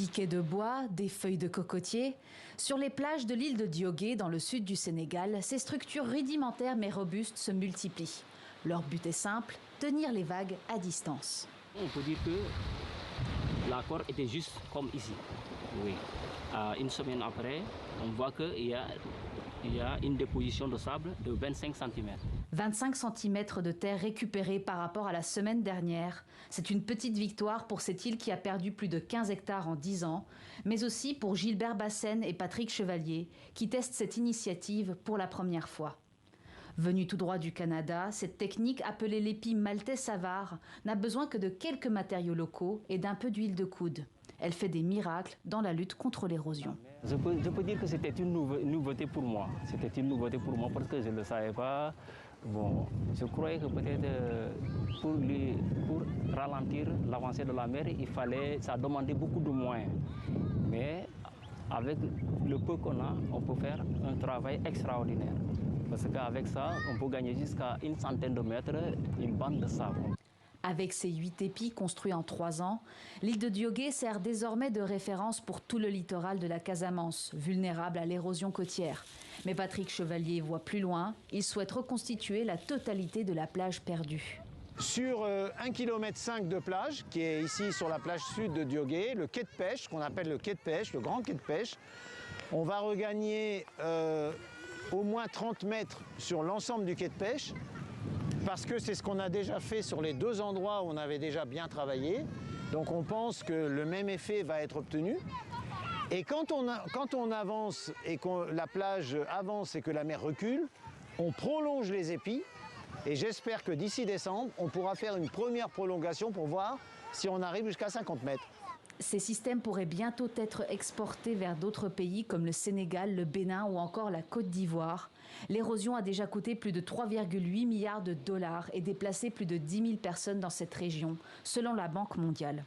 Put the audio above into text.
Piquets de bois, des feuilles de cocotier. Sur les plages de l'île de Diogué, dans le sud du Sénégal, ces structures rudimentaires mais robustes se multiplient. Leur but est simple, tenir les vagues à distance. On peut dire que l'accord était juste comme ici. Oui. Une semaine après, on voit qu'il y a une déposition de sable de 25 cm. 25 cm de terre récupérée par rapport à la semaine dernière. C'est une petite victoire pour cette île qui a perdu plus de 15 hectares en 10 ans, mais aussi pour Gilbert Bassène et Patrick Chevalier, qui testent cette initiative pour la première fois. Venue tout droit du Canada, cette technique appelée l'épi maltais savare n'a besoin que de quelques matériaux locaux et d'un peu d'huile de coude. Elle fait des miracles dans la lutte contre l'érosion. Je peux dire que c'était une nouveauté pour moi. C'était une nouveauté pour moi parce que je ne le savais pas. Bon, je croyais que peut-être pour ralentir l'avancée de la mer, ça demandait beaucoup de moyens. Mais avec le peu qu'on a, on peut faire un travail extraordinaire. Parce qu'avec ça, on peut gagner jusqu'à une centaine de mètres, une bande de sable. Avec ses 8 épis construits en 3 ans, l'île de Diogué sert désormais de référence pour tout le littoral de la Casamance, vulnérable à l'érosion côtière. Mais Patrick Chevalier voit plus loin, il souhaite reconstituer la totalité de la plage perdue. Sur 1,5 km de plage, qui est ici sur la plage sud de Diogué, le quai de pêche, qu'on appelle le quai de pêche, le grand quai de pêche, on va regagner au moins 30 mètres sur l'ensemble du quai de pêche, parce que c'est ce qu'on a déjà fait sur les 2 endroits où on avait déjà bien travaillé. Donc on pense que le même effet va être obtenu. Et quand on avance et que la plage avance et que la mer recule, on prolonge les épis. Et j'espère que d'ici décembre, on pourra faire une première prolongation pour voir si on arrive jusqu'à 50 mètres. Ces systèmes pourraient bientôt être exportés vers d'autres pays comme le Sénégal, le Bénin ou encore la Côte d'Ivoire. L'érosion a déjà coûté plus de 3,8 milliards de dollars et déplacé plus de 10 000 personnes dans cette région, selon la Banque mondiale.